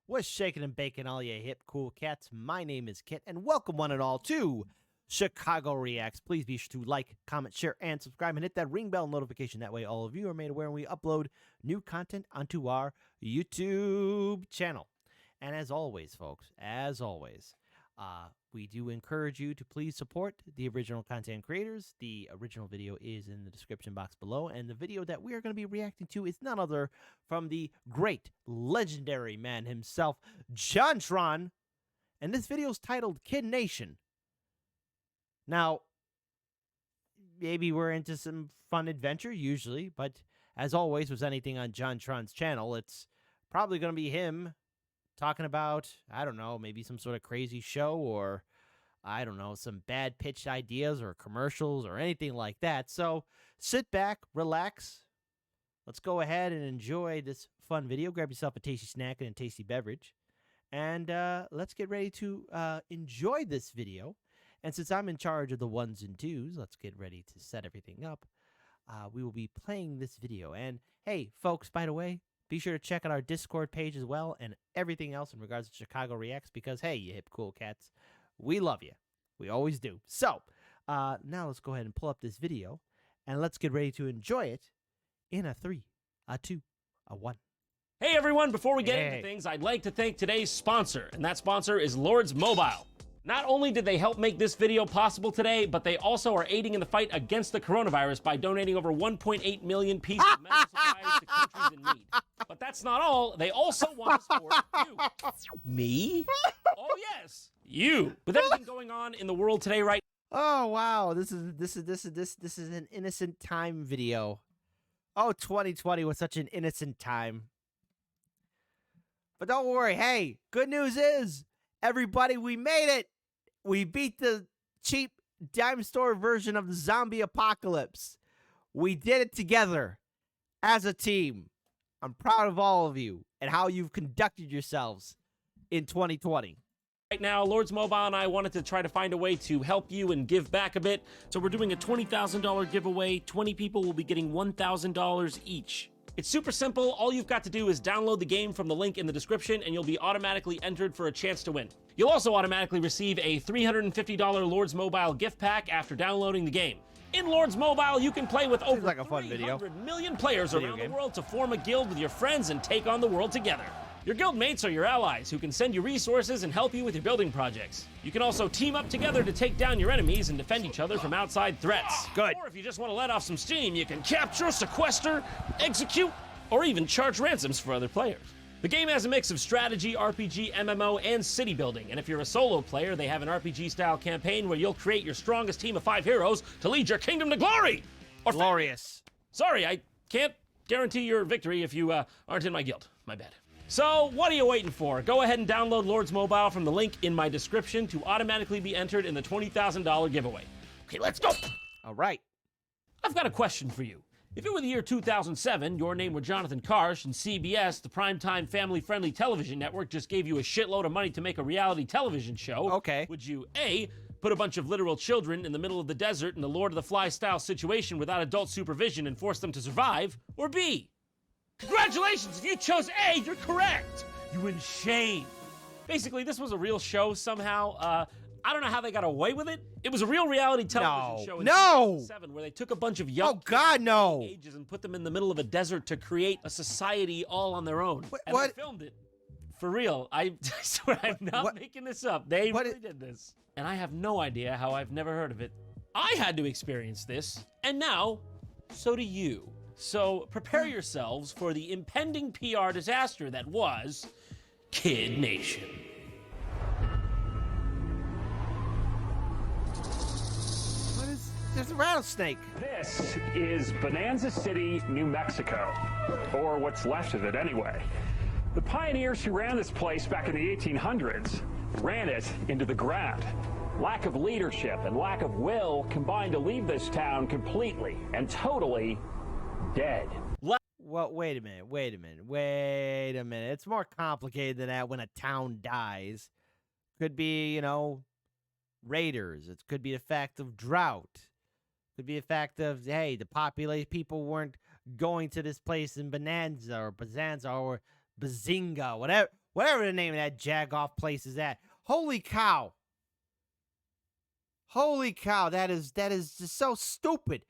What's shaking and baking, all you hip cool cats? My name is Kit, and welcome one and all to Chicago Reacts. Please be sure to like, comment, share, and subscribe, and hit that ring bell notification. That way all of you are made aware when we upload new content onto our YouTube channel. And as always, folks, we do encourage you to please support the original content creators. The original video is in the description box below, and the video that we are going to be reacting to is none other from the great, legendary man himself, JonTron, and this video is titled Kid Nation. Now, maybe we're into some fun adventure, usually, but as always with anything on JonTron's channel, it's probably going to be him talking about, I don't know, maybe some sort of crazy show or, I don't know, some bad pitched ideas or commercials or anything like that. So sit back, relax. Let's go ahead and enjoy this fun video. Grab yourself a tasty snack and a tasty beverage. And let's get ready to enjoy this video. And since I'm in charge of the ones and twos, let's get ready to set everything up. We will be playing this video. And hey, folks, by the way, be sure to check out our Discord page as well and everything else in regards to Chicago Reacts because, hey, you hip cool cats, we love you. We always do. So, now let's go ahead and pull up this video and let's get ready to enjoy it in a 3, a 2, a 1. Hey everyone, before we get into things, I'd like to thank today's sponsor, and that sponsor is Lords Mobile. Not only did they help make this video possible today, but they also are aiding in the fight against the coronavirus by donating over 1.8 million pieces of medical supplies to countries in need. But that's not all. They also want to support you. Me? Oh yes, you. With everything going on in the world today, right? Oh wow, this is an innocent time video. Oh, 2020 was such an innocent time. But don't worry, hey, good news is, everybody, we made it. We beat the cheap dime store version of the zombie apocalypse. We did it together as a team. I'm proud of all of you and how you've conducted yourselves in 2020. Right now, Lords Mobile and I wanted to try to find a way to help you and give back a bit. So we're doing a $20,000 giveaway. 20 people will be getting $1,000 each. It's super simple. All you've got to do is download the game from the link in the description and you'll be automatically entered for a chance to win. You'll also automatically receive a $350 Lords Mobile gift pack after downloading the game. In Lords Mobile, you can play with over 300 million players around the world to form a guild with your friends and take on the world together. Your guild mates are your allies who can send you resources and help you with your building projects. You can also team up together to take down your enemies and defend each other from outside threats. Good. Or if you just want to let off some steam, you can capture, sequester, execute, or even charge ransoms for other players. The game has a mix of strategy, RPG, MMO, and city building, and if you're a solo player, they have an RPG-style campaign where you'll create your strongest team of 5 heroes to lead your kingdom to glory! Or glorious. Sorry, I can't guarantee your victory if you aren't in my guild. My bad. So, what are you waiting for? Go ahead and download Lords Mobile from the link in my description to automatically be entered in the $20,000 giveaway. Okay, let's go! All right. I've got a question for you. If it were the year 2007, your name were Jonathan Karsh, and CBS, the primetime family-friendly television network, just gave you a shitload of money to make a reality television show, okay, would you A, put a bunch of literal children in the middle of the desert in a Lord of the Flies-style situation without adult supervision and force them to survive, or B, congratulations, if you chose A, you're correct! You win shame. Basically, this was a real show somehow. I don't know how they got away with it. It was a real reality television show in 2007 where they took a bunch of young ages and put them in the middle of a desert to create a society all on their own. And they filmed it. For real. I swear I'm not making this up. They really did this. And I have no idea how I've never heard of it. I had to experience this, and now, so do you. So prepare yourselves for the impending PR disaster that was Kid Nation. There's a rattlesnake. This is Bonanza City, New Mexico, or what's left of it anyway. The pioneers who ran this place back in the 1800s ran it into the ground. Lack of leadership and lack of will combined to leave this town completely and totally dead. Well, wait a minute. It's more complicated than that when a town dies. Could be, you know, raiders. It could be the fact of drought. Could be a fact of, hey, the population, people weren't going to this place in Bonanza or Bazinga, whatever the name of that jagoff place is at. Holy cow. Holy cow, that is just so stupid.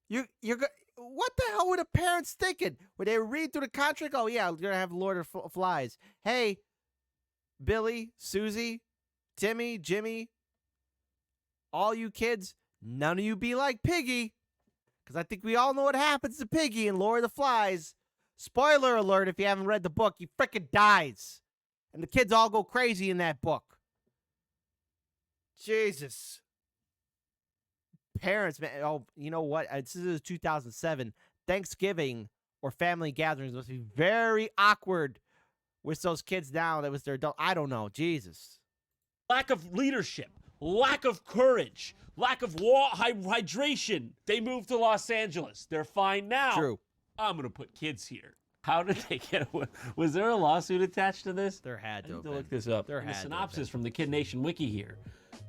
What the hell were the parents thinking? When they read through the contract, oh yeah, we're gonna have Lord of Flies. Hey, Billy, Susie, Timmy, Jimmy, all you kids, none of you be like Piggy. Because I think we all know what happens to Piggy in Lord of the Flies. Spoiler alert, if you haven't read the book, he frickin' dies. And the kids all go crazy in that book. Jesus. Parents, man. Oh, you know what? This is 2007. Thanksgiving or family gatherings must be very awkward with those kids now. That was their adult. I don't know. Jesus. Lack of leadership, lack of courage, lack of hydration. They moved to Los Angeles. They're fine now. True. I'm going to put kids here. How did they get away? Was there a lawsuit attached to this? There had to I have need to been. look this up. There In the had to have synopsis been. from the Kid Nation wiki here.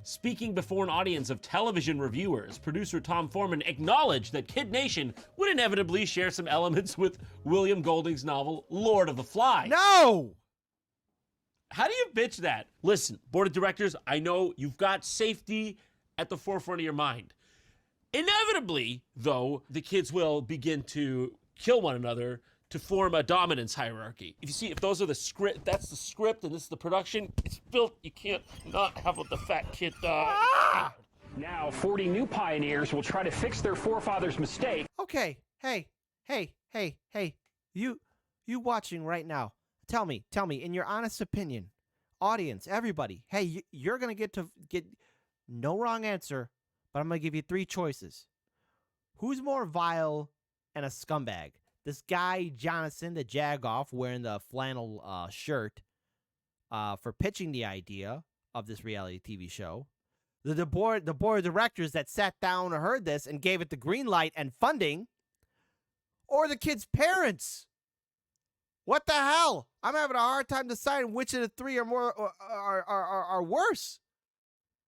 Speaking before an audience of television reviewers, producer Tom Foreman acknowledged that Kid Nation would inevitably share some elements with William Golding's novel Lord of the Flies. No! How do you bitch that? Listen, board of directors, I know you've got safety at the forefront of your mind. Inevitably, though, the kids will begin to kill one another to form a dominance hierarchy. If those are the script, that's the script, and this is the production, it's built, you can't not have the fat kid die. Now, 40 new pioneers will try to fix their forefathers' mistake. Okay. Hey. You watching right now. Tell me, in your honest opinion, audience, everybody, hey, you're going to get no wrong answer, but I'm going to give you 3 choices. Who's more vile and a scumbag? This guy, Jonathan, the jagoff, wearing the flannel shirt for pitching the idea of this reality TV show. The board of directors that sat down and heard this and gave it the green light and funding. Or the kid's parents. What the hell? I'm having a hard time deciding which of the 3 are more are worse.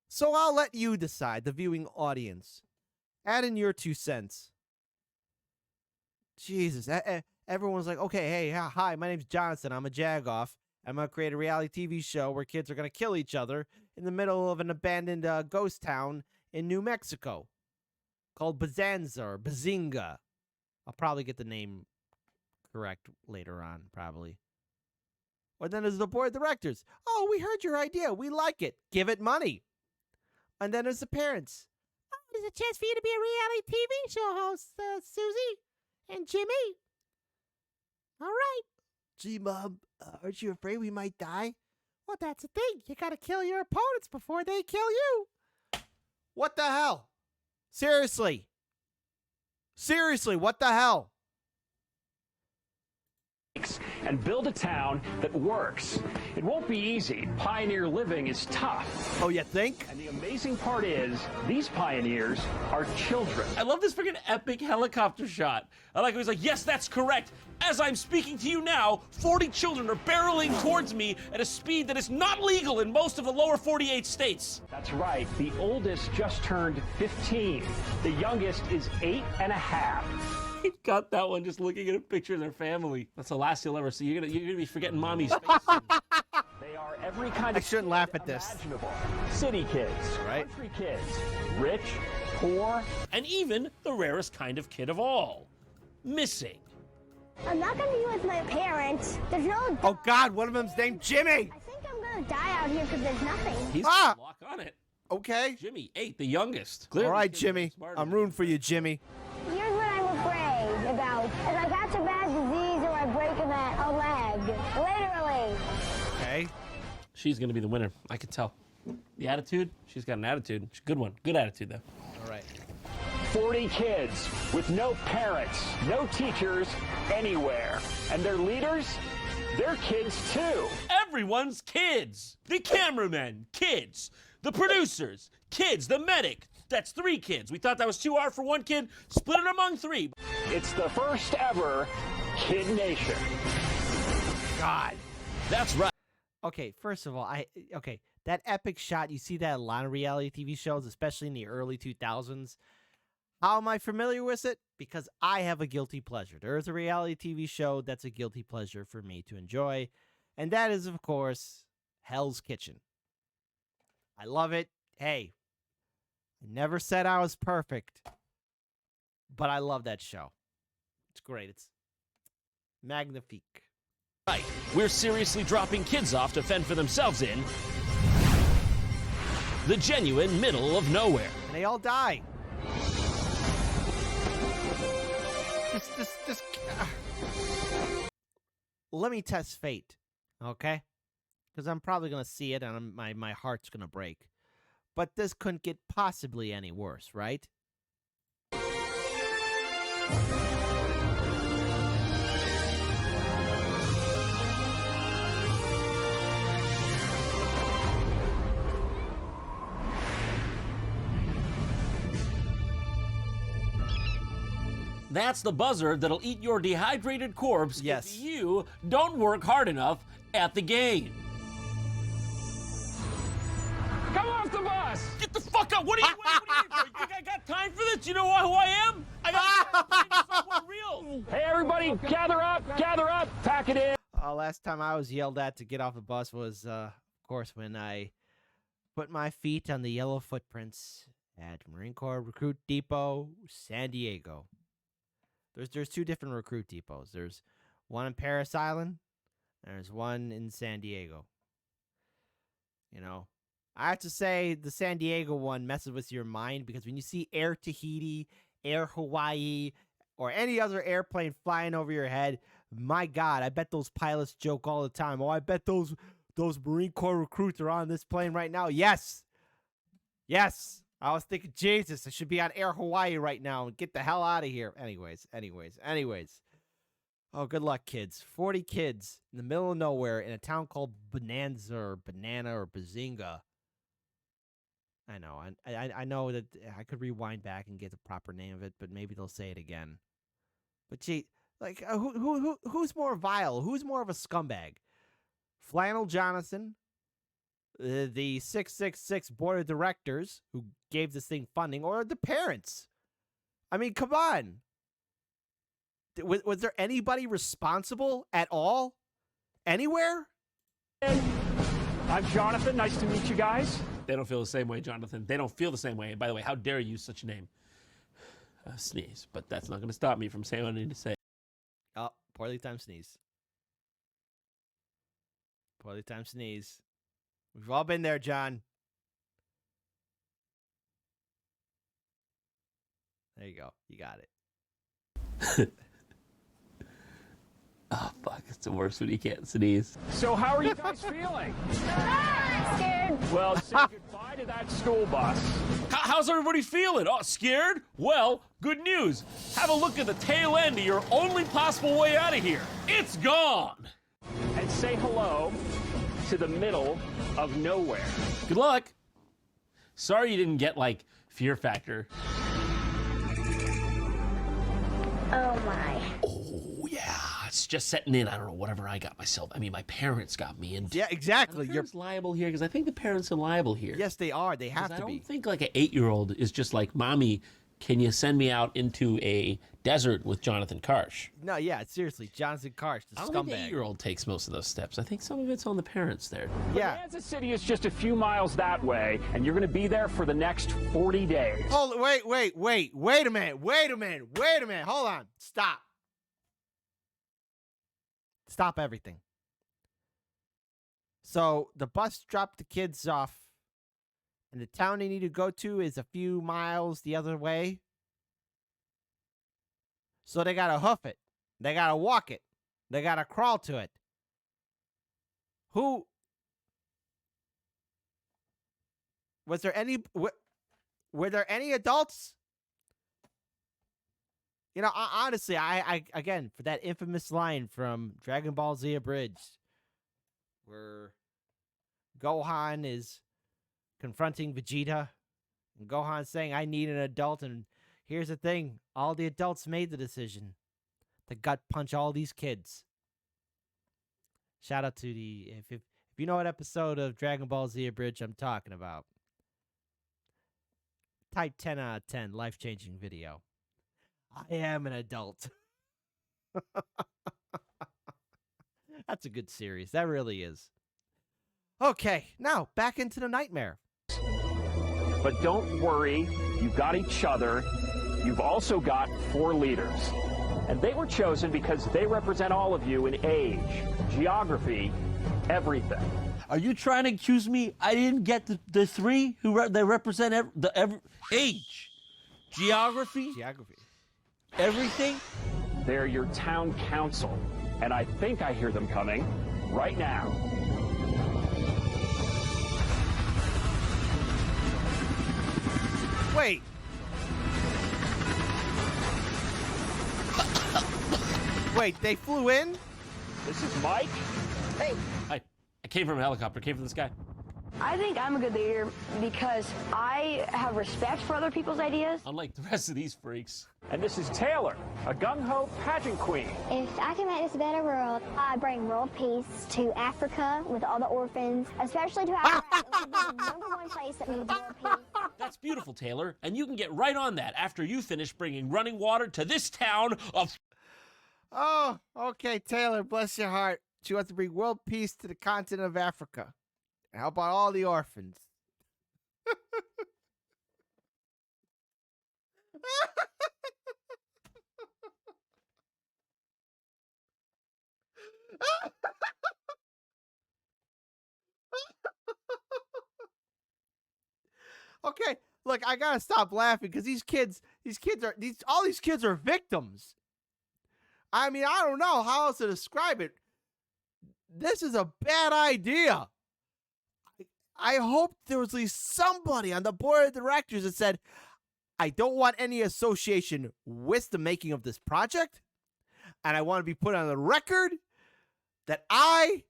So I'll let you decide, the viewing audience. Add in your 2 cents. Jesus, everyone's like, okay, hey, hi, my name's Jonathan. I'm a jagoff. I'm going to create a reality TV show where kids are going to kill each other in the middle of an abandoned ghost town in New Mexico called Bazanza or Bazinga. I'll probably get the name correct later on, probably. Or then there's the board of directors. Oh, we heard your idea. We like it. Give it money. And then there's the parents. Oh, there's a chance for you to be a reality TV show host, Susie and Jimmy. All right. Gee, Mom, aren't you afraid we might die? Well, that's the thing. You got to kill your opponents before they kill you. What the hell? Seriously, what the hell? And build a town that works. It won't be easy. Pioneer living is tough. Oh, you think? And the amazing part is, these pioneers are children. I love this freaking epic helicopter shot. I like it. He's like, yes, that's correct. As I'm speaking to you now, 40 children are barreling towards me at a speed that is not legal in most of the lower 48 states. That's right. The oldest just turned 15. The youngest is 8 and a half. He got that one just looking at a picture of their family. That's the last you'll ever see. You're gonna be forgetting mommy's face. They are every kind I of shouldn't kid laugh at this. imaginable. City kids, Right. country kids, rich, poor. And even the rarest kind of kid of all. Missing. I'm not gonna be with my parents. There's no. Oh, God, one of them's named Jimmy. I think I'm gonna die out here because there's nothing. He's Ah! got a lock on it. Okay. Jimmy, 8, the youngest. All Clearly right, this kid's really Jimmy. smart. I'm rooting for you, Jimmy. Here's what I'm afraid about. If I catch a bad disease or I break a leg. Literally. Okay. She's gonna be the winner. I can tell. The attitude? She's got an attitude. She's a good one. Good attitude, though. All right. 40 kids with no parents, no teachers anywhere. And their leaders, they're kids too. Everyone's kids. The cameramen, kids. The producers, kids. The medic, that's 3 kids. We thought that was too hard for 1 kid. Split it among 3. It's the first ever Kid Nation. God. That's right. Okay, first of all, that epic shot, you see that in a lot of reality TV shows, especially in the early 2000s. How am I familiar with it? Because I have a guilty pleasure. There is a reality TV show that's a guilty pleasure for me to enjoy, and that is, of course, Hell's Kitchen. I love it. Hey, I never said I was perfect, but I love that show. It's great. It's magnifique. Right, we're seriously dropping kids off to fend for themselves in the genuine middle of nowhere. And they all die. Just let me test fate, okay? Because I'm probably going to see it and my heart's going to break. But this couldn't get possibly any worse, right? That's the buzzard that'll eat your dehydrated corpse Yes. if you don't work hard enough at the game. Come off the bus! Get the fuck up! What are you waiting for? You think I got time for this? You know who I am? I got someone real. Hey, everybody, gather up, pack it in. Last time I was yelled at to get off the bus was, of course, when I put my feet on the yellow footprints at Marine Corps Recruit Depot, San Diego. There's two different recruit depots. There's one in Paris Island, and there's one in San Diego. You know, I have to say the San Diego one messes with your mind because when you see Air Tahiti, Air Hawaii, or any other airplane flying over your head, my God, I bet those pilots joke all the time. Oh, I bet those Marine Corps recruits are on this plane right now. Yes. I was thinking, Jesus, I should be on Air Hawaii right now and get the hell out of here. Anyways. Oh, good luck, kids. 40 kids in the middle of nowhere in a town called Bonanza or Banana or Bazinga. I know. I know that I could rewind back and get the proper name of it, but maybe they'll say it again. But gee, like, who's more vile? Who's more of a scumbag? Flannel Jonathan, the 666 board of directors who gave this thing funding, or the parents? I mean, come on. Was there anybody responsible at all? Anywhere? I'm Jonathan. Nice to meet you guys. They don't feel the same way, Jonathan. They don't feel the same way. And by the way, how dare you use such a name? Sneeze. But that's not going to stop me from saying what I need to say. Oh, poorly timed sneeze. Poorly timed sneeze. We've all been there, John. There you go. You got it. Oh, fuck. It's the worst when you can't sneeze. So how are you guys feeling? Scared. Well, say goodbye to that school bus. How's everybody feeling? Oh, scared? Well, good news. Have a look at the tail end of your only possible way out of here. It's gone. And say hello to the middle of nowhere. Good luck. Sorry you didn't get, like, Fear Factor. Oh my. Oh, yeah. It's just setting in. I don't know, whatever I got myself. I mean, my parents got me. And Yeah, exactly. Are the You're parents liable here? Because I think the parents are liable here. Yes, they are. They have 'Cause to I be. don't think like an 8-year-old is just like, Mommy, can you send me out into a desert with Jonathan Karsh? No, yeah, seriously, Jonathan Karsh, the I don't think the scumbag. 8-year-old takes most of those steps. I think some of it's on the parents there. Yeah. Kansas City is just a few miles that way, and you're going to be there for the next 40 days. Hold, wait a minute. Hold on. Stop everything. So the bus dropped the kids off, and the town they need to go to is a few miles the other way. So they gotta hoof it. They gotta walk it. They gotta crawl to it. Who? Was there any? Were there any adults? You know, honestly, I again, for that infamous line from Dragon Ball Z Abridged, where Gohan is confronting Vegeta, and Gohan saying, "I need an adult," and here's the thing: all the adults made the decision to gut punch all these kids. Shout out to the if you know what episode of Dragon Ball Z Abridged I'm talking about. type 10 out of 10 life-changing video. I am an adult. That's a good series. That really is. Okay, now back into the nightmare. But don't worry, you've got each other. You've also got 4 leaders. And they were chosen because they represent all of you in age, geography, everything. Are you trying to accuse me? I didn't get the 3 who they represent age, geography, everything? They're your town council. And I think I hear them coming right now. Wait. Wait, they flew in? This is Mike. Hey, I came from a helicopter, came from the sky. I think I'm a good leader because I have respect for other people's ideas. Unlike the rest of these freaks. And this is Taylor, a gung-ho pageant queen. If I can make this a better world, I bring world peace to Africa with all the orphans, especially to Africa. It would be the #1 place that needs world peace. That's beautiful, Taylor. And you can get right on that after you finish bringing running water to this town of... Oh, okay, Taylor, bless your heart. She wants to bring world peace to the continent of Africa. And how about all the orphans? Okay, look, I gotta stop laughing because all these kids are victims. I mean, I don't know how else to describe it. This is a bad idea. I hope there was at least somebody on the board of directors that said, I don't want any association with the making of this project, and I want to be put on the record that I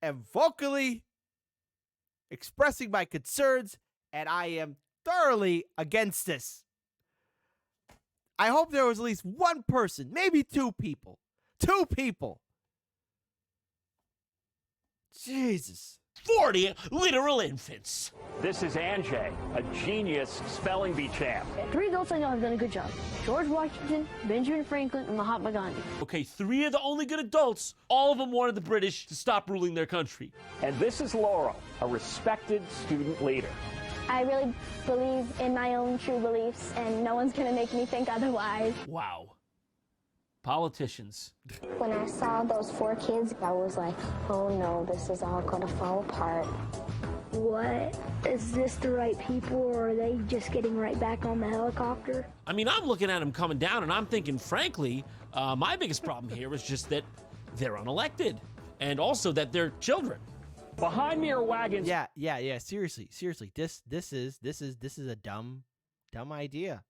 am vocally expressing my concerns, and I am thoroughly against this. I hope there was at least one person, maybe 2 people. 2 people. Jesus. 40 literal infants. This is Anjay, a genius spelling bee champ. 3 adults I know have done a good job. George Washington, Benjamin Franklin, and Mahatma Gandhi. Okay, 3 of the only good adults, all of them wanted the British to stop ruling their country. And this is Laurel, a respected student leader. I really believe in my own true beliefs, and no one's going to make me think otherwise. Wow. Politicians. When I saw those 4 kids, I was like, oh no, this is all going to fall apart. What? Is this the right people, or are they just getting right back on the helicopter? I mean, I'm looking at them coming down, and I'm thinking, frankly, my biggest problem here is just that they're unelected, and also that they're children. Behind me are wagons. Yeah. Seriously. This is a dumb idea.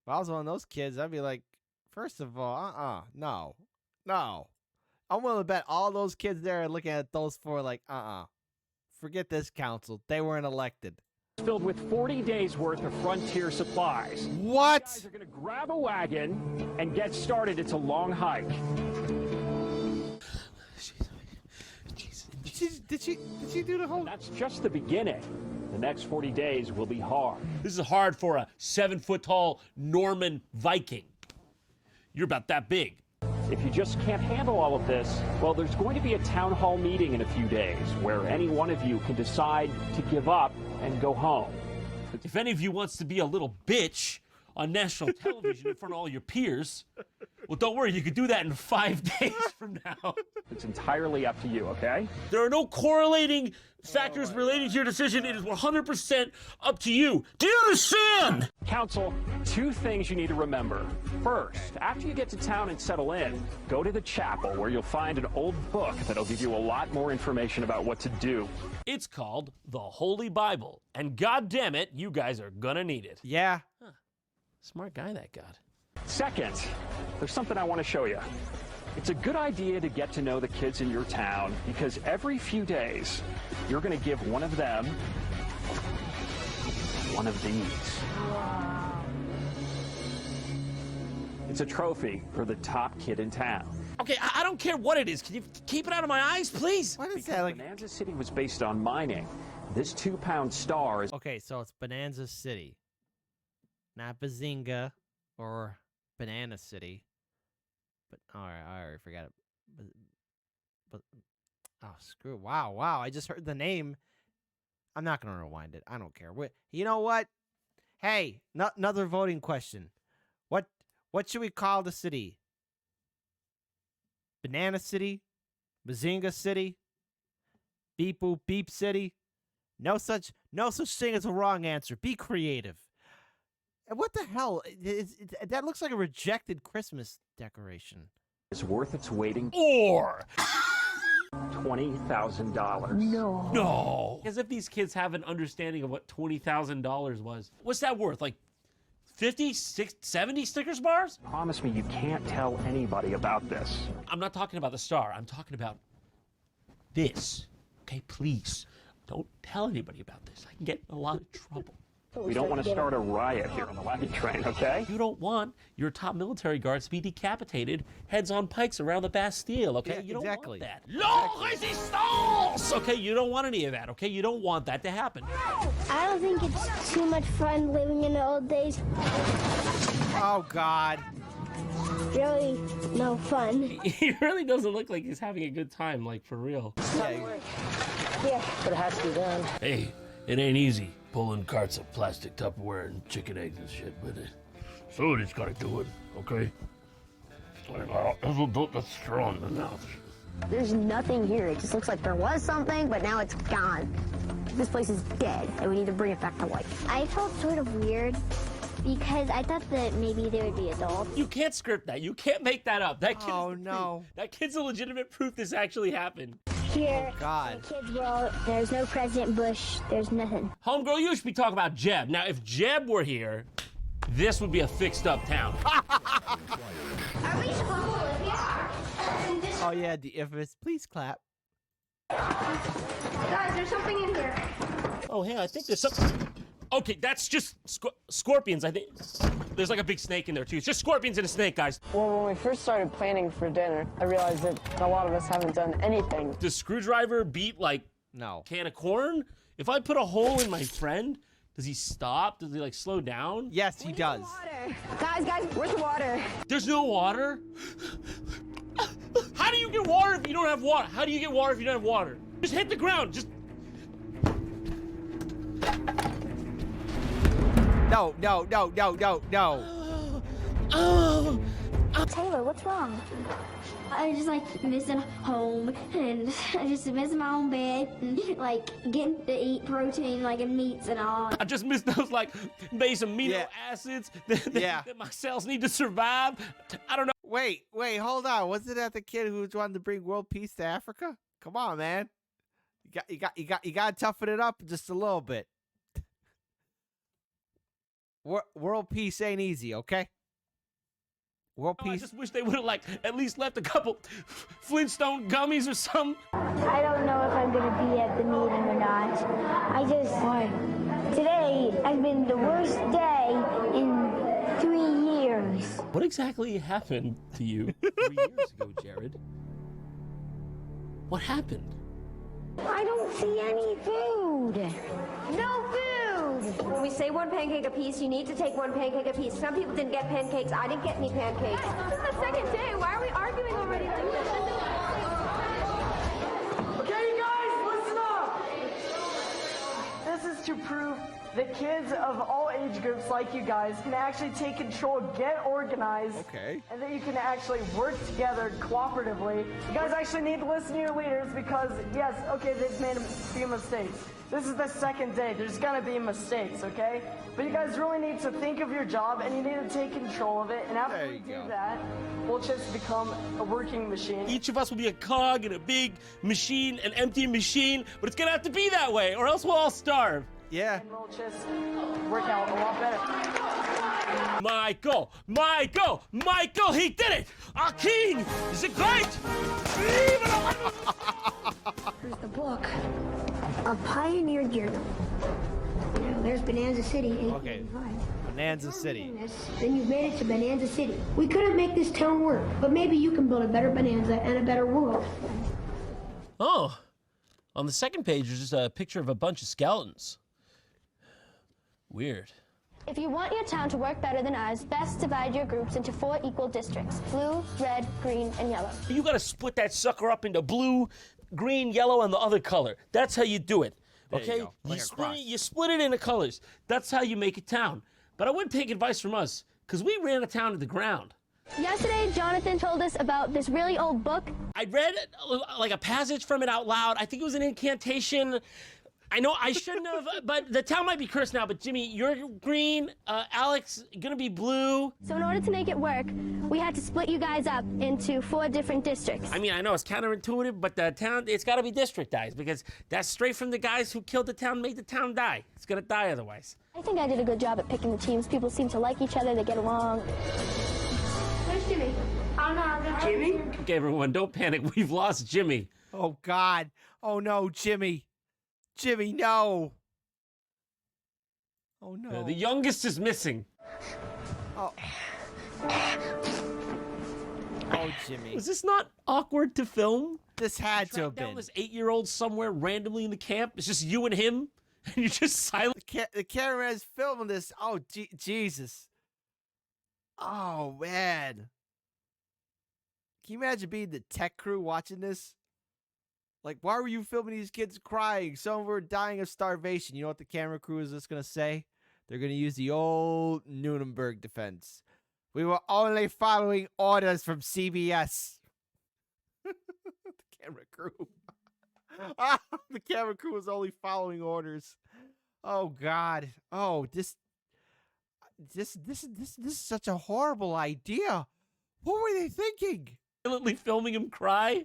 If I was one of those kids, I'd be like, first of all, no. I'm willing to bet all those kids there are looking at those 4 like, forget this council. They weren't elected. Filled with 40 days worth of frontier supplies. What? You guys are gonna grab a wagon and get started. It's a long hike. Did she do the whole? That's just the beginning. The next 40 days will be hard. This is hard for a 7-foot-tall Norman Viking. You're about that big. If you just can't handle all of this, well, there's going to be a town hall meeting in a few days where any one of you can decide to give up and go home. If any of you wants to be a little bitch on national television in front of all your peers, well, don't worry, you could do that in 5 days from now. It's entirely up to you, okay? There are no correlating factors relating to your decision. It is 100% up to you. Do you understand? Council, 2 things you need to remember. First, after you get to town and settle in, go to the chapel where you'll find an old book that'll give you a lot more information about what to do. It's called the Holy Bible, and God damn it, you guys are gonna need it. Yeah. Smart guy, that God. Second, there's something I want to show you. It's a good idea to get to know the kids in your town because every few days, you're going to give one of them one of these. Wow. It's a trophy for the top kid in town. Okay, I don't care what it is. Can you keep it out of my eyes, please? What is Because that? Like, Bonanza City was based on mining. This 2-pound star is okay, so it's Bonanza City. Not Bazinga or Banana City. But all right, I already forgot it. But oh, screw it. Wow. I just heard the name. I'm not gonna rewind it. I don't care. You know what? Hey, another voting question. What should we call the city? Banana City? Bazinga City? Beep boop beep city? No such thing as a wrong answer. Be creative. And what the hell? That looks like a rejected Christmas decoration. It's worth its weight in Or $20,000. no. As if these kids have an understanding of what $20,000 was. What's that worth? Like 50, 60, 70 Snickers bars? Promise me you can't tell anybody about this. I'm not talking about the star. I'm talking about this. Okay, please. Don't tell anybody about this. I can get in a lot of trouble. We don't want to start a riot here on the wagon train, okay? You don't want your top military guards to be decapitated, heads on pikes around the Bastille, okay? Yeah, you don't exactly. want that. La résistance! Okay, you don't want any of that, okay? You don't want that to happen. I don't think it's too much fun living in the old days. Oh, God. Really, no fun. He really doesn't look like he's having a good time, like, for real. Yeah. But it has to be done. Hey, it ain't easy pulling carts of plastic Tupperware and chicken eggs and shit, but somebody's gotta do it, okay? That's strong enough. There's nothing here. It just looks like there was something, but now it's gone. This place is dead, and we need to bring it back to life. I felt sort of weird because I thought that maybe there would be adults. You can't script that. You can't make that up. That kid Oh, is the no. proof. That kid's a legitimate proof this actually happened. Here, God. in the kids' world, there's no President Bush. There's nothing. Homegirl, you should be talking about Jeb. Now, if Jeb were here, this would be a fixed-up town. Are we supposed to? Oh, yeah, the infamous please clap. Guys, there's something in here. Oh, hey, I think there's something. Okay, that's just scorpions, I think. There's like a big snake in there, too. It's just scorpions and a snake, guys. Well, when we first started planning for dinner, I realized that a lot of us haven't done anything. Does Screwdriver beat, like, No. can of corn? If I put a hole in my friend, does he stop? Does he, like, slow down? Yes, he does. Water. Guys, where's the water? There's no water? How do you get water if you don't have water? How do you get water if you don't have water? Just hit the ground. Just. No. Oh. Taylor, what's wrong? I just like missing home, and I just miss my own bed, and like getting to eat protein, like in meats and all. I just miss those like base amino acids that my cells need to survive. I don't know. Wait, hold on. Wasn't that the kid who was wanting to bring world peace to Africa? Come on, man. You got to toughen it up just a little bit. World peace ain't easy, okay? World I peace. just wish they would have like at least left a couple Flintstone gummies or something. I don't know if I'm gonna be at the meeting or not. Why? Today has been the worst day in 3 years. What exactly happened to you 3 years ago, Jared? What happened? I don't see any food. No food. When we say one pancake apiece, you need to take one pancake apiece. Some people didn't get pancakes. I didn't get any pancakes. This is the second day. Why are we arguing already like this? Okay, you guys, listen up! This is to prove that kids of all age groups like you guys can actually take control, get organized, Okay. and that you can actually work together cooperatively. You guys actually need to listen to your leaders because, yes, okay, they've made a few mistakes. This is the second day. There's gonna be mistakes, okay? But you guys really need to think of your job and you need to take control of it. And after There we you do go. that, we'll just become a working machine. Each of us will be a cog in a big machine, an empty machine, but it's gonna have to be that way, or else we'll all starve. Yeah. And we'll just work out a lot better. Michael, he did it! Our king is a great! Here's the book. A Pioneer Journal. There's Bonanza City. Okay. Bonanza City. Then you've made it to Bonanza City. We couldn't make this town work, but maybe you can build a better Bonanza and a better world. Oh, on the second page, there's just a picture of a bunch of skeletons. Weird. If you want your town to work better than ours, best divide your groups into 4 equal districts: blue, red, green, and yellow. You gotta split that sucker up into blue, green, yellow, and the other color. That's how you do it. There Okay? you go. Like a cross. You split it into colors. That's how you make a town. But I wouldn't take advice from us, because we ran a town to the ground. Yesterday, Jonathan told us about this really old book. I read like a passage from it out loud. I think it was an incantation. I know I shouldn't have, but the town might be cursed now. But Jimmy, you're green. Alex, gonna be blue. So in order to make it work, we had to split you guys up into 4 different districts. I mean, I know it's counterintuitive, but the town, it's gotta be districtized because that's straight from the guys who killed the town, made the town die. It's gonna die otherwise. I think I did a good job at picking the teams. People seem to like each other, they get along. Where's Jimmy? I don't know. Jimmy? Okay, everyone, don't panic. We've lost Jimmy. Oh, God. Oh, no, Jimmy. Jimmy, no. Oh, no. The youngest is missing. Oh. Oh, Jimmy. Was this not awkward to film? This had to Track have down been. this 8-year-old somewhere randomly in the camp. It's just you and him, and you're just silent. The camera is filming this. Oh, Jesus. Oh, man. Can you imagine being the tech crew watching this? Like, why were you filming these kids crying? Some were dying of starvation. You know what the camera crew is just going to say? They're going to use the old Nuremberg defense. We were only following orders from CBS. The camera crew. The camera crew was only following orders. Oh, God. Oh, this is such a horrible idea. What were they thinking? Silently filming him cry?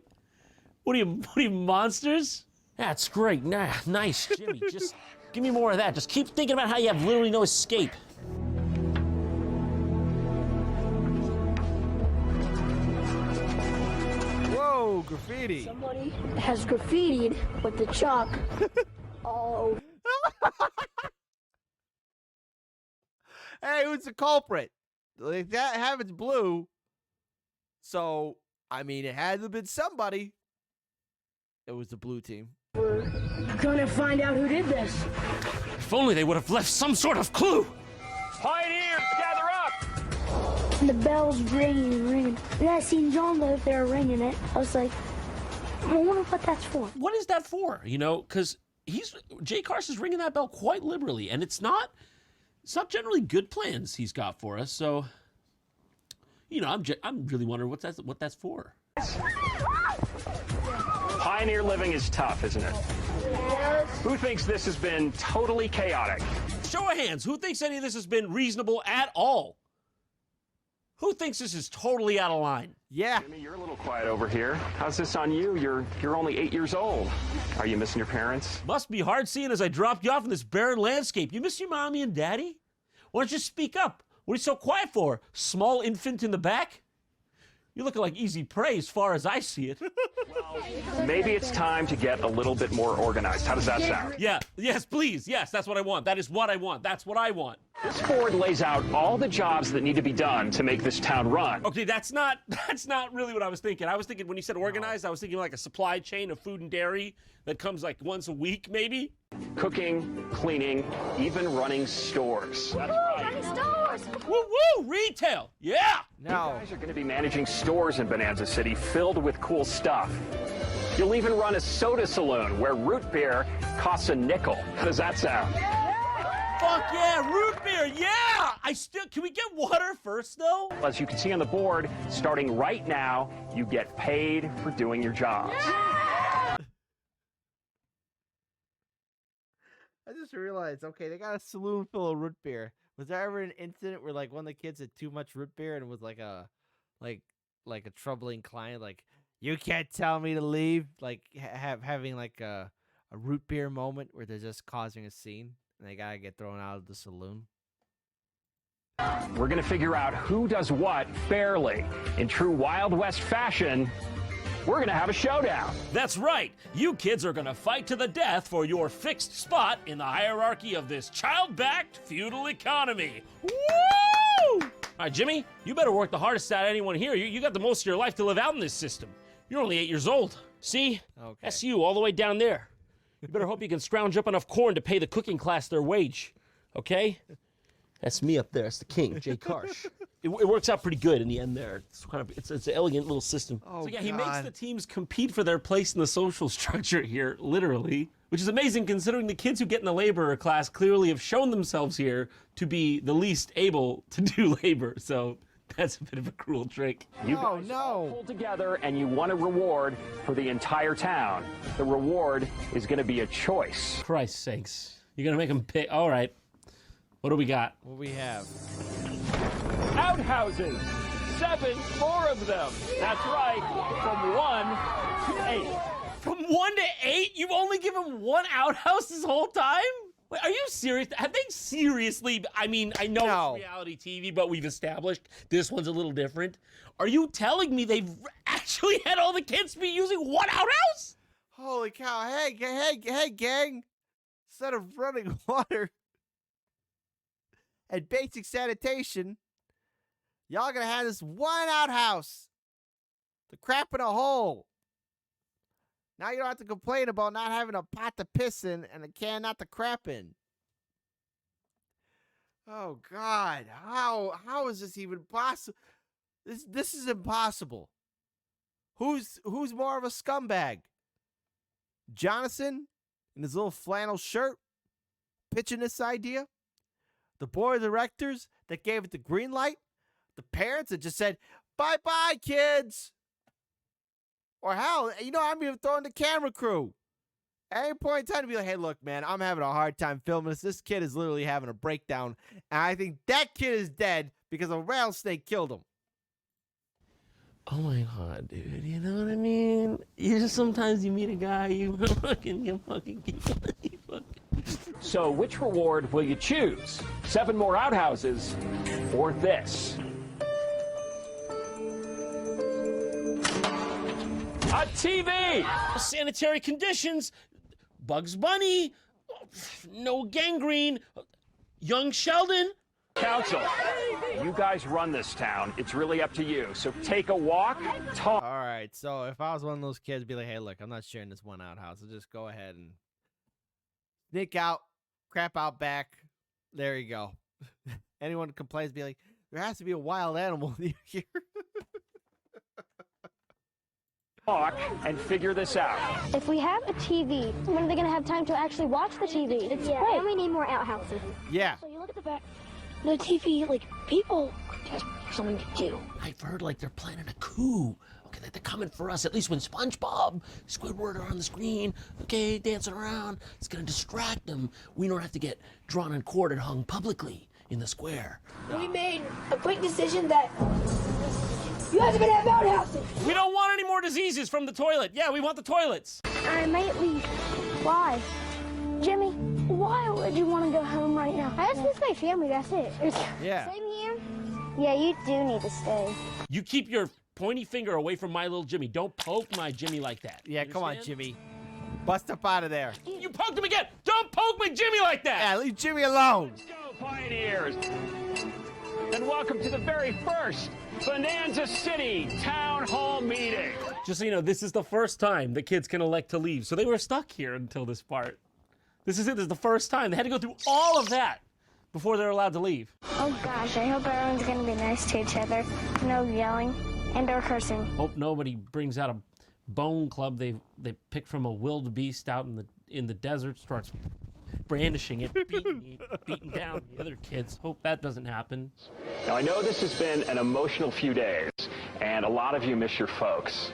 What are you, monsters? That's great. Nice, Jimmy. Just give me more of that. Just keep thinking about how you have literally no escape. Whoa, graffiti. Somebody has graffitied with the chalk all over. Hey, who's the culprit? Like, that heaven's blue. So, I mean, it had to have been somebody. It was the blue team. We're gonna find out who did this. If only they would have left some sort of clue. Pioneers, gather up! And the bell's ringing. And I seen John live there ringing it. I was like, I wonder what that's for. What is that for? You know, because Jay Carson's ringing that bell quite liberally, and it's not generally good plans he's got for us. So, you know, I'm really wondering what that's for. Pioneer living is tough, isn't it? Yes. Who thinks this has been totally chaotic? Show of hands, who thinks any of this has been reasonable at all? Who thinks this is totally out of line? Yeah. Jimmy, you're a little quiet over here. How's this on you? You're only 8 years old. Are you missing your parents? Must be hard seeing as I dropped you off in this barren landscape. You miss your mommy and daddy? Why don't you speak up? What are you so quiet for? Small infant in the back? You're looking like easy prey as far as I see it. Maybe it's time to get a little bit more organized. How does that sound? Yeah, yes, please. Yes, that's what I want. That is what I want. That's what I want. This board lays out all the jobs that need to be done to make this town run. Okay, that's not really what I was thinking. I was thinking when you said organized, I was thinking like a supply chain of food and dairy that comes like once a week, maybe. Cooking, cleaning, even running stores. That's right. Running stores! Woo-woo! Retail! Yeah! You guys are going to be managing stores in Bonanza City filled with cool stuff. You'll even run a soda saloon where root beer costs a nickel. How does that sound? Fuck yeah, root beer, yeah! Can we get water first, though? As you can see on the board, starting right now, you get paid for doing your jobs. I just realized, okay, they got a saloon full of root beer. Was there ever an incident where, like, one of the kids had too much root beer and was like a troubling client, like, you can't tell me to leave, like having like a root beer moment where they're just causing a scene and they gotta get thrown out of the saloon? We're going to figure out who does what fairly. In true Wild West fashion, we're going to have a showdown. Right. right. You kids are gonna fight to the death for your fixed spot in the hierarchy of this child-backed feudal economy. Woo! All right, Jimmy, you better work the hardest out of anyone here. You got the most of your life to live out in this system. You're only 8 years old. See? Okay. That's you all the way down there. You better hope you can scrounge up enough corn to pay the cooking class their wage, okay? That's me up there. That's the king, Jay Karsh. It works out pretty good in the end there. It's an elegant little system. Oh, so yeah, he God. makes the teams compete for their place in the social structure here, literally, which is amazing considering the kids who get in the laborer class clearly have shown themselves here to be the least able to do labor. So that's a bit of a cruel trick. You guys all pull together and you want a reward for the entire town. The reward is going to be a choice. Christ's sakes. You're going to make them pay. All right. What do we got? What we have? Outhouses. 7 more of them. That's right. From 1 to 8. From 1 to 8? You've only given 1 outhouse this whole time? Wait, are you serious? Have they seriously? I mean, I know No. it's reality TV, but we've established this one's a little different. Are you telling me they've actually had all the kids be using 1 outhouse? Holy cow. Hey, gang. Instead of running water and basic sanitation, y'all gonna have this 1 outhouse. The crap in a hole. Now you don't have to complain about not having a pot to piss in and a can not to crap in. Oh God, how is this even possible? This is impossible. Who's more of a scumbag? Jonathan in his little flannel shirt pitching this idea? The board of directors that gave it the green light? The parents that just said, "Bye-bye, kids." Or hell, I'm even throwing the camera crew. At any point in time to be like, "Hey, look, man, I'm having a hard time filming this. This kid is literally having a breakdown. And I think that kid is dead because a rattlesnake killed him." Oh my God, dude. You know what I mean? Sometimes you meet a guy, you fucking keep So which reward will you choose? 7 more outhouses or this? A TV! Sanitary conditions, Bugs Bunny, no gangrene, young Sheldon. Council, you guys run this town. It's really up to you. So take a walk, talk. All right, so if I was one of those kids, I'd be like, "Hey, look, I'm not sharing this 1 outhouse. I'll just go ahead and sneak out, crap out back. There you go." Anyone who complains, be like, "There has to be a wild animal near here." Talk and figure this out. If we have a TV, when are they going to have time to actually watch the TV? It's Yeah, and we need more outhouses. Yeah. So you look at the back, the TV, like, people just have something to do. I've heard like they're planning a coup. Okay, they're coming for us. At least when SpongeBob, Squidward are on the screen, okay, dancing around, it's gonna distract them. We don't have to get drawn and quartered, hung publicly in the square. We made a quick decision that you guys are going to have outhouses. We don't want any more diseases from the toilet. Yeah, we want the toilets. I might leave. Why? Jimmy, why would you want to go home right now? I just miss my family, that's it. Yeah. Same here. Yeah, you do need to stay. You keep your pointy finger away from my little Jimmy. Don't poke my Jimmy like that. Yeah, You come on, understand? Jimmy. Bust up out of there. You poked him again. Don't poke my Jimmy like that. Yeah, leave Jimmy alone. Let's go, Pioneers. And welcome to the very first Bonanza City Town Hall meeting. Just so you know, this is the first time the kids can elect to leave. So they were stuck here until this part. This is it. This is the first time. They had to go through all of that before they're allowed to leave. Oh gosh, I hope everyone's going to be nice to each other. No yelling and or cursing. Hope nobody brings out a bone club they picked from a wildebeest out in the desert, starts brandishing it, beating down the other kids. Hope that doesn't happen. Now, I know this has been an emotional few days, and a lot of you miss your folks.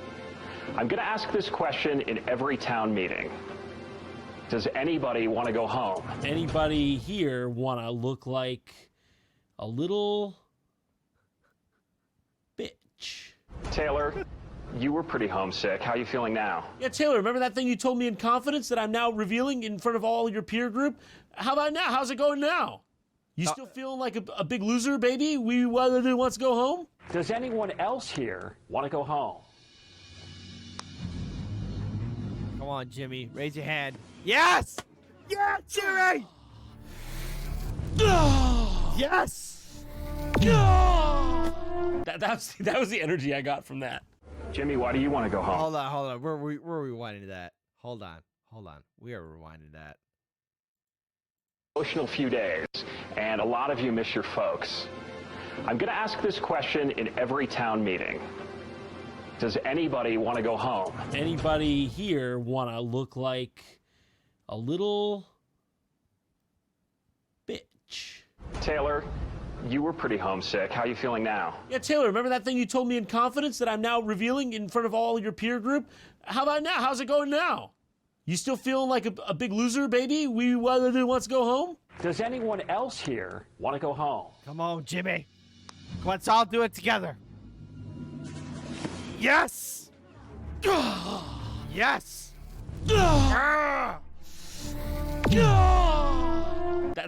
I'm going to ask this question in every town meeting. Does anybody want to go home? Anybody here want to look like a little bitch? Taylor, you were pretty homesick. How are you feeling now? Yeah, Taylor, remember that thing you told me in confidence that I'm now revealing in front of all your peer group? How about now? How's it going now? You still feeling like a big loser, baby? Who wants to go home? Does anyone else here want to go home? Come on, Jimmy. Raise your hand. Yes! Yes, Jimmy! Yes! That was the energy I got from that. Jimmy, why do you want to go home? Hold on. We're rewinding that. Hold on. We are rewinding that. emotional few days, and a lot of you miss your folks. I'm going to ask this question in every town meeting. Does anybody want to go home? Anybody here want to look like a little bitch? Taylor, you were pretty homesick. How are you feeling now? Yeah, Taylor, remember that thing you told me in confidence that I'm now revealing in front of all your peer group? How about now? How's it going now? You still feeling like a big loser, baby? Wants to go home? Does anyone else here want to go home? Come on, Jimmy. Let's all do it together. Yes! Yes! That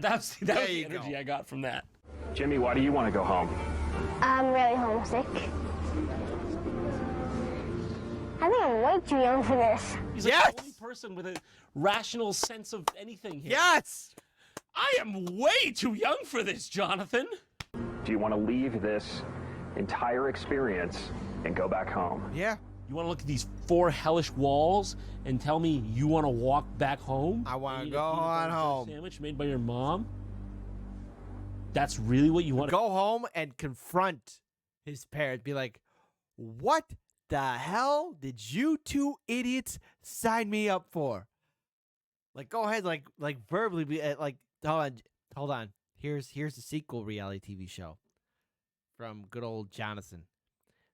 was the There you energy go. I got from that. Jimmy, why do you want to go home? I'm really homesick. I think I'm way too young for this. He's like Yes! the only person with a rational sense of anything here. Yes! I am way too young for this, Jonathan. Do you want to leave this entire experience and go back home? Yeah, You want to look at these 4 hellish walls and tell me you want to walk back home? I wanna and eat go a peanut on butter home. sandwich made by your mom? That's really what you want to go home and confront his parents. Be like, what the hell did you two idiots sign me up for? Like, go ahead, like verbally be like, hold on. Here's the sequel reality TV show from good old Jonathan.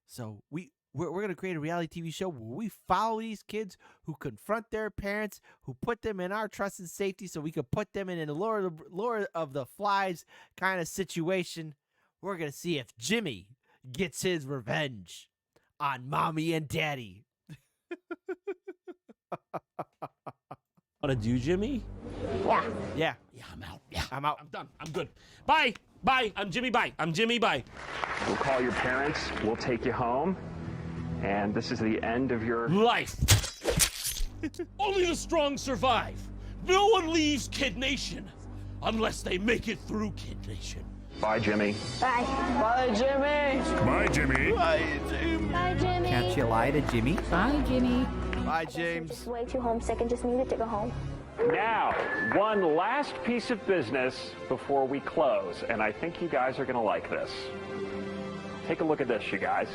So we're gonna create a reality TV show where we follow these kids who confront their parents, who put them in our trust and safety, so we could put them in a Lord of the Flies kind of situation. We're gonna see if Jimmy gets his revenge on mommy and daddy. Want to do, Jimmy? Yeah. Yeah, Yeah, I'm out. Yeah, I'm out. I'm done. I'm good. Bye. Bye. I'm Jimmy. Bye. I'm Jimmy. Bye. We'll call your parents, we'll take you home, and this is the end of your... Life. Only the strong survive. No one leaves Kid Nation unless they make it through Kid Nation. Bye, Jimmy. Bye. Bye, Jimmy. Bye, Jimmy. Bye, Jimmy. Can't you lie to Jimmy? Bye, Jimmy. bye, James. Just way too homesick and just needed to go home. Now, one last piece of business before we close, and I think you guys are going to like this. Take a look at this, you guys.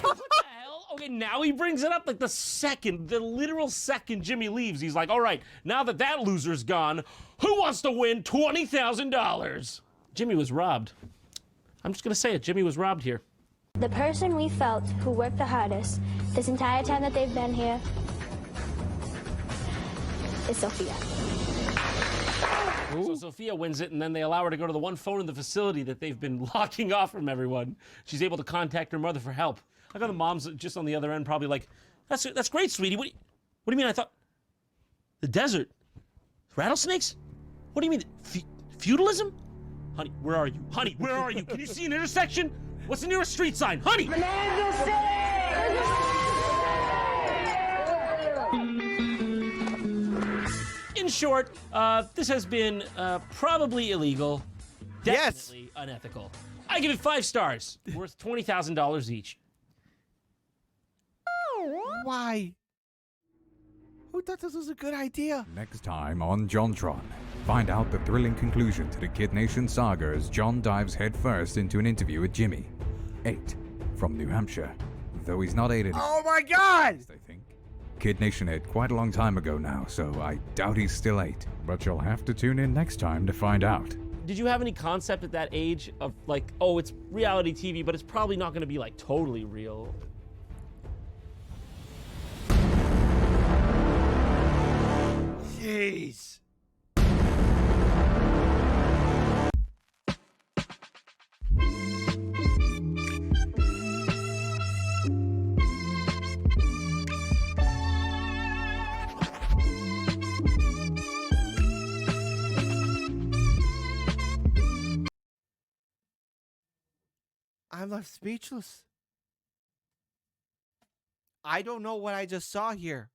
What the hell? Okay, now he brings it up like the literal second Jimmy leaves. He's like, all right, now that loser's gone, who wants to win $20,000? Jimmy was robbed. I'm just going to say it. Jimmy was robbed here. The person we felt who worked the hardest this entire time that they've been here is Sophia. So Sophia wins it, and then they allow her to go to the one phone in the facility that they've been locking off from everyone. She's able to contact her mother for help. I got the mom's just on the other end, probably like, that's great, sweetie. What do you mean? I thought the desert, rattlesnakes. What do you mean, feudalism? Honey, where are you? Honey, where are you? Can you see an intersection? What's the nearest street sign? Honey! In short, this has been probably illegal, Yes. definitely unethical. I give it 5 stars, worth $20,000 each. Why? Who thought this was a good idea? Next time on JonTron, find out the thrilling conclusion to the Kid Nation saga as John dives headfirst into an interview with Jimmy, 8, from New Hampshire. Though he's not 8 anymore, Oh my God! they think. Kid Nation hit quite a long time ago now, so I doubt he's still 8. But you'll have to tune in next time to find out. Did you have any concept at that age of like, oh, it's reality TV, but it's probably not going to be like totally real? Jeez. I'm left speechless. I don't know what I just saw here.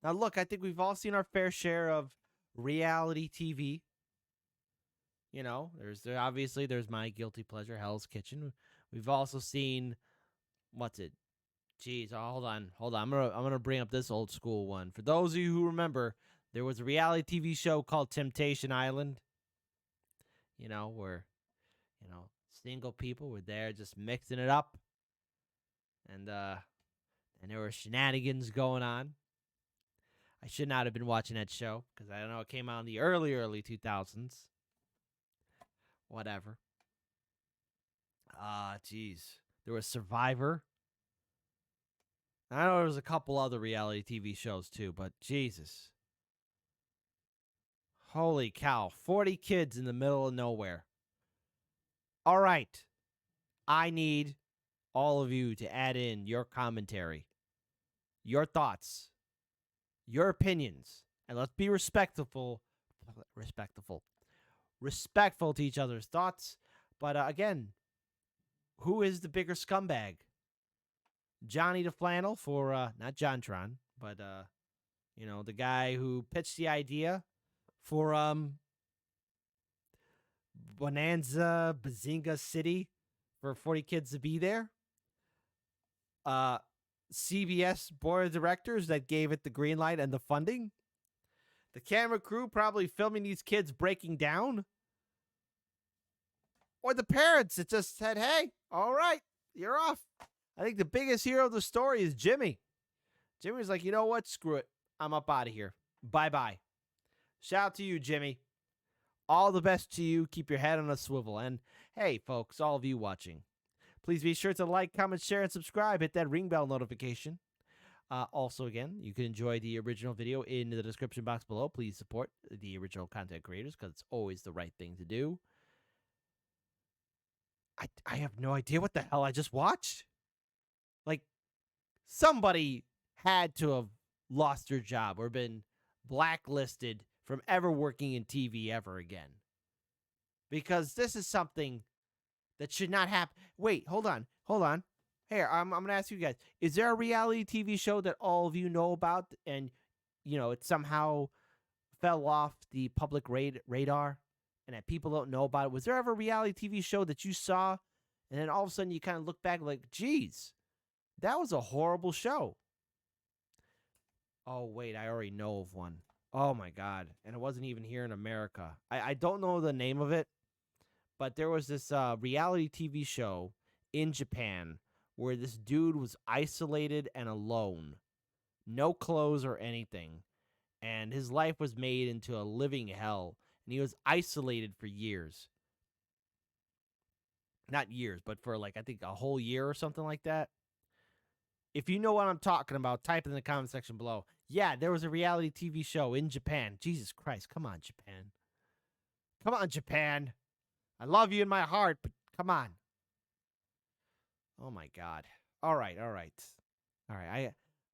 Now, look, I think we've all seen our fair share of reality TV. You know, obviously there's my guilty pleasure, Hell's Kitchen. We've also seen, what's it, Jeez, hold on. I'm gonna bring up this old school one. For those of you who remember, there was a reality TV show called Temptation Island. Where single people were there just mixing it up, and there were shenanigans going on. I should not have been watching that show because I don't know it came out in the early 2000s. Whatever. Jeez. There was Survivor. I know there was a couple other reality TV shows too, but Jesus. Holy cow. 40 kids in the middle of nowhere. All right. I need all of you to add in your commentary, your thoughts, your opinions, and let's be respectful to each other's thoughts. But again, who is the bigger scumbag? Johnny the Flannel for, not JonTron, but, the guy who pitched the idea for, Bonanza Bazinga City for 40 kids to be there. CBS board of directors that gave it the green light and the funding. The camera crew probably filming these kids breaking down. Or the parents that just said, hey, all right, you're off. I think the biggest hero of the story is Jimmy. Jimmy's like, you know what? Screw it. I'm up out of here. Bye-bye. Shout out to you, Jimmy. All the best to you. Keep your head on a swivel. And hey, folks, all of you watching, please be sure to like, comment, share, and subscribe. Hit that ring bell notification. Also, again, you can enjoy the original video in the description box below. Please support the original content creators because it's always the right thing to do. I have no idea what the hell I just watched. Like, somebody had to have lost their job or been blacklisted from ever working in TV ever again. Because this is something that should not happen. Wait, hold on. Here, I'm going to ask you guys. Is there a reality TV show that all of you know about and, it somehow fell off the public radar and that people don't know about it? Was there ever a reality TV show that you saw and then all of a sudden you kind of look back like, geez, that was a horrible show? Oh, wait, I already know of one. Oh, my God. And it wasn't even here in America. I don't know the name of it, but there was this reality TV show in Japan where this dude was isolated and alone. No clothes or anything. And his life was made into a living hell. And he was isolated for years. Not years, but for I think a whole year or something like that. If you know what I'm talking about, type in the comment section below. Yeah, there was a reality TV show in Japan. Jesus Christ, come on, Japan. Come on, Japan. I love you in my heart, but come on. Oh my God. All right.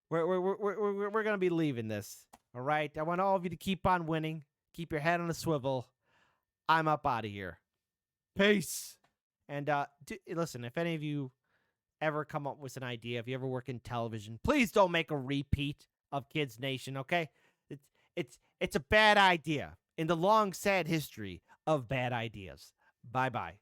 We're gonna be leaving this. All right. I want all of you to keep on winning. Keep your head on a swivel. I'm up out of here. Peace. And listen, if any of you ever come up with an idea, if you ever work in television, please don't make a repeat of Kids Nation, okay? It's a bad idea in the long, sad history of bad ideas. Bye-bye.